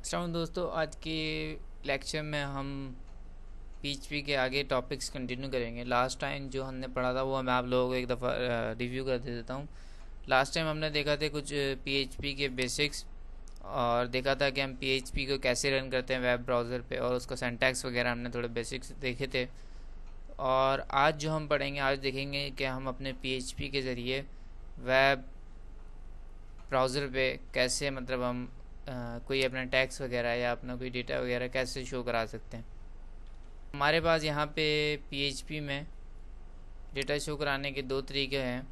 अस्सलाम दोस्तों, आज के लेक्चर में हम पीएचपी के आगे टॉपिक्स कंटिन्यू करेंगे। लास्ट टाइम जो हमने पढ़ा था वो मैं आप लोगों को एक दफ़ा रिव्यू कर देता हूँ। लास्ट टाइम हमने देखा थे कुछ पीएचपी के बेसिक्स और देखा था कि हम पीएचपी को कैसे रन करते हैं वेब ब्राउज़र पे, और उसका सिंटैक्स वगैरह हमने थोड़े बेसिक्स देखे थे। और आज जो हम पढ़ेंगे, आज देखेंगे कि हम अपने पीएचपी के ज़रिए वेब ब्राउज़र पे कैसे मतलब हम कोई अपना टैक्स वगैरह या अपना कोई डेटा वगैरह कैसे शो करा सकते हैं। हमारे पास यहाँ पे पीएचपी में डेटा शो कराने के दो तरीके हैं।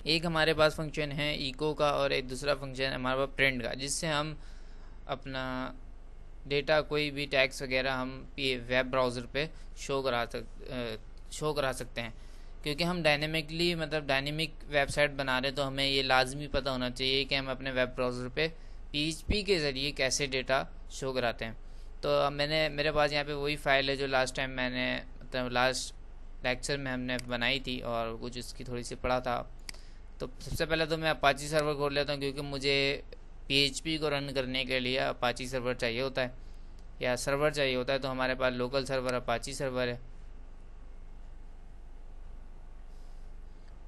एक हमारे पास फंक्शन है इको का और एक दूसरा फंक्शन है हमारे पास प्रिंट का, जिससे हम अपना डेटा कोई भी टैक्स वगैरह हम वेब ब्राउज़र पे शो करा सकते हैं। क्योंकि हम डायनेमिकली मतलब डायनेमिक वेबसाइट बना रहे हैं, तो हमें ये लाजमी पता होना चाहिए कि हम अपने वेब ब्राउज़र पे पीएचपी के ज़रिए कैसे डेटा शो कराते हैं। तो अब मेरे पास यहाँ पे वही फ़ाइल है जो लास्ट टाइम मैंने मतलब लास्ट लेक्चर में हमने बनाई थी और कुछ इसकी थोड़ी सी पढ़ा था। तो सबसे पहले तो मैं अपाची सर्वर खोल लेता हूँ, क्योंकि मुझे पीएचपी को रन करने के लिए अपाची सर्वर चाहिए होता है या सर्वर चाहिए होता है। तो हमारे पास लोकल सर्वर अपाची सर्वर है।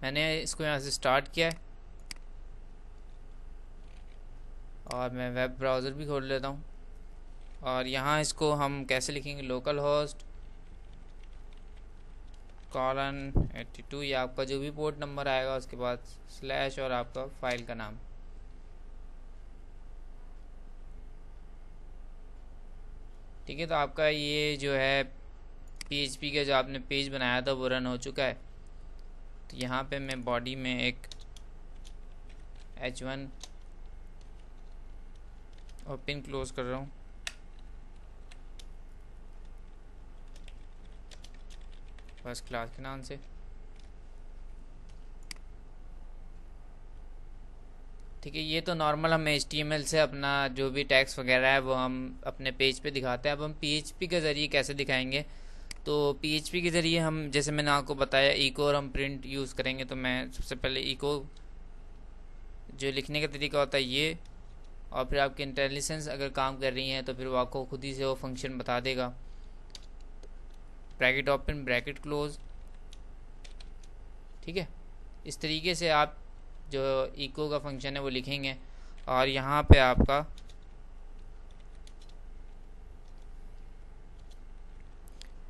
मैंने इसको यहाँ से स्टार्ट किया है और मैं वेब ब्राउज़र भी खोल लेता हूँ। और यहाँ इसको हम कैसे लिखेंगे, लोकल होस्ट :82 या आपका जो भी पोर्ट नंबर आएगा उसके बाद स्लैश और आपका फाइल का नाम। ठीक है, तो आपका ये जो है पीएचपी का जो आपने पेज बनाया था वो रन हो चुका है। तो यहाँ पे मैं बॉडी में एक H1 ओपन क्लोज कर रहा हूँ। फर्स्ट क्लास के नाम से। ठीक है, ये तो नॉर्मल हम HTML से अपना जो भी टैक्स वगैरह है वो हम अपने पेज पे दिखाते हैं। अब हम पीएचपी के ज़रिए कैसे दिखाएंगे, तो पीएचपी के ज़रिए हम जैसे मैंने आपको बताया इको और हम प्रिंट यूज़ करेंगे। तो मैं सबसे पहले इको जो लिखने का तरीका होता है ये, और फिर आपकी इंटेलिजेंस अगर काम कर रही है तो फिर वो आपको खुद ही से वो फंक्शन बता देगा। Bracket open bracket close. ठीक है, इस तरीके से आप जो इको का फंक्शन है वो लिखेंगे। और यहाँ पे आपका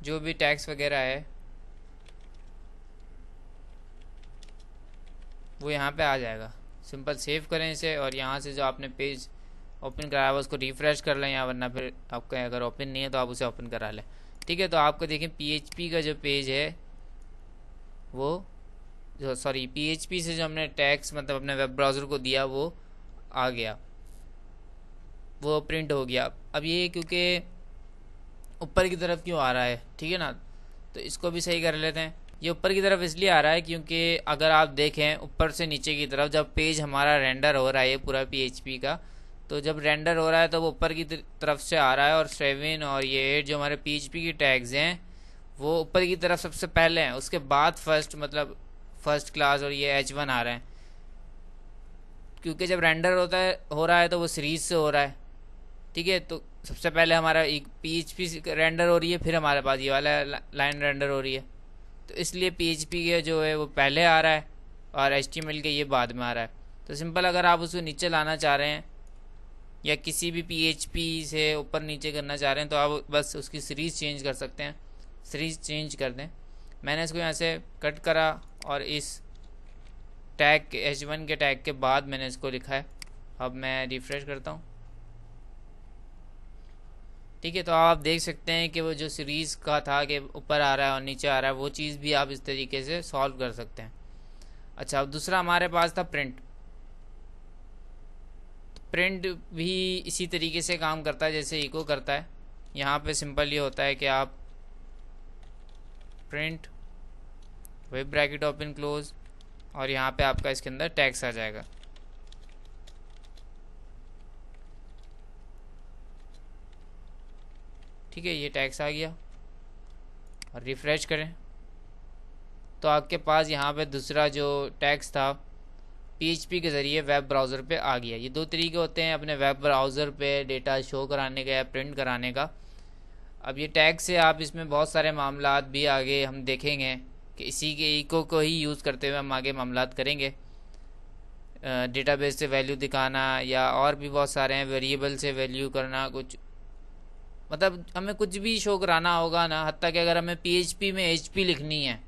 जो भी टैक्स वगैरह है वो यहाँ पे आ जाएगा। सिंपल सेव करें इसे और यहाँ से जो आपने पेज ओपन कराया हुआ उसको रिफ़्रेश कर लें, या वरना फिर आपका अगर ओपन नहीं है तो आप उसे ओपन करा लें। ठीक है, तो आपको देखें पीएचपी का जो पेज है वो जो सॉरी पीएचपी से जो हमने टैक्स मतलब अपने वेब ब्राउज़र को दिया वो आ गया, वो प्रिंट हो गया। अब ये क्योंकि ऊपर की तरफ क्यों आ रहा है, ठीक है ना, तो इसको भी सही कर लेते हैं। ये ऊपर की तरफ इसलिए आ रहा है क्योंकि अगर आप देखें ऊपर से नीचे की तरफ जब पेज हमारा रेंडर हो रहा है ये पूरा पीएचपी का, तो जब रेंडर हो रहा है तो वो ऊपर की तरफ से आ रहा है, और 7 और ये 8 जो हमारे पीएचपी की टैग्स हैं वो ऊपर की तरफ सबसे पहले हैं, उसके बाद फर्स्ट मतलब फर्स्ट क्लास और ये H1 आ रहे हैं। क्योंकि जब रेंडर हो रहा है तो वो सीरीज से हो रहा है। ठीक है, तो सबसे पहले हमारा एक पीएचपी रेंडर हो रही है, फिर हमारे पास ये वाला लाइन रेंडर हो रही है। तो इसलिए पीएचपी के जो है वो पहले आ रहा है और एचटीएमएल के ये बाद में आ रहा है। तो सिंपल अगर आप उसको नीचे लाना चाह रहे हैं या किसी भी पीएचपी से ऊपर नीचे करना चाह रहे हैं तो आप बस उसकी सीरीज़ चेंज कर सकते हैं। सीरीज़ चेंज कर दें। मैंने इसको यहाँ से कट करा और इस टैग के H1 के टैग के बाद मैंने इसको लिखा है। अब मैं रिफ़्रेश करता हूँ। ठीक है, तो आप देख सकते हैं कि वो जो सीरीज़ का था कि ऊपर आ रहा है और नीचे आ रहा है, वो चीज़ भी आप इस तरीके से सॉल्व कर सकते हैं। अच्छा, अब दूसरा हमारे पास था प्रिंट। प्रिंट भी इसी तरीके से काम करता है जैसे इको करता है। यहाँ पे सिंपल ये होता है कि आप print web bracket open close और यहाँ पे आपका इसके अंदर टैक्स आ जाएगा। ठीक है, ये टैक्स आ गया और रिफ़्रेश करें तो आपके पास यहाँ पे दूसरा जो टैक्स था PHP के ज़रिए वेब ब्राउज़र पे आ गया। ये दो तरीके होते हैं अपने वेब ब्राउज़र पे डेटा शो कराने का या प्रिंट कराने का। अब ये टैग से आप इसमें बहुत सारे मामलात भी आगे हम देखेंगे कि इसी के इको को ही यूज़ करते हुए हम आगे मामलात करेंगे। डेटाबेस से वैल्यू दिखाना या और भी बहुत सारे हैं, वेरिएबल से वैल्यू करना, कुछ मतलब हमें कुछ भी शो कराना होगा ना। हत्ता कि अगर हमें PHP में HP लिखनी है,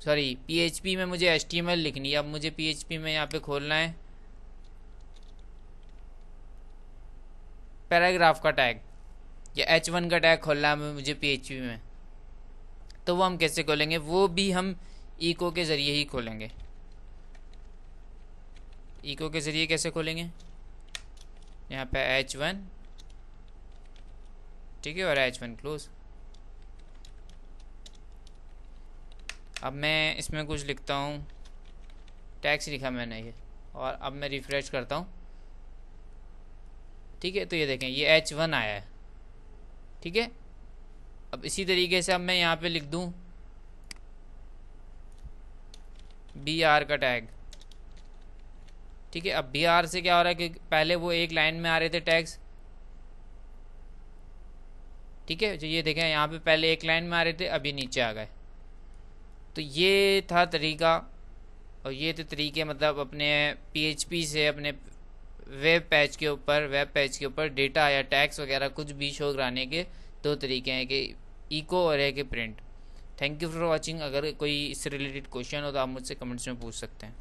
सॉरी PHP में मुझे HTML लिखनी है। अब मुझे PHP में यहाँ पे खोलना है पैराग्राफ का टैग या H1 का टैग खोलना है मुझे PHP में, तो वो हम कैसे खोलेंगे? वो भी हम इको के ज़रिए ही खोलेंगे। इको के ज़रिए कैसे खोलेंगे? यहाँ पे H1, ठीक है, और H1 क्लोज। अब मैं इसमें कुछ लिखता हूँ, टैक्स लिखा मैंने ये, और अब मैं रिफ़्रेश करता हूँ, ठीक है। तो ये देखें ये H1 आया है, ठीक है। अब इसी तरीके से अब मैं यहाँ पे लिख दूँ BR का टैग, ठीक है। अब BR से क्या हो रहा है कि पहले वो एक लाइन में आ रहे थे टैग्स, ठीक है। जो ये देखें यहाँ पे पहले एक लाइन में आ रहे थे, अभी नीचे आ गए। तो ये था तरीका, और ये थे तरीके मतलब अपने PHP से अपने वेब पेज के ऊपर डेटा या टैग्स वगैरह कुछ भी शो कराने के दो तरीके हैं, कि इको और है कि print. Thank you for watching. अगर कोई इससे रिलेटेड क्वेश्चन हो तो आप मुझसे कमेंट्स में पूछ सकते हैं।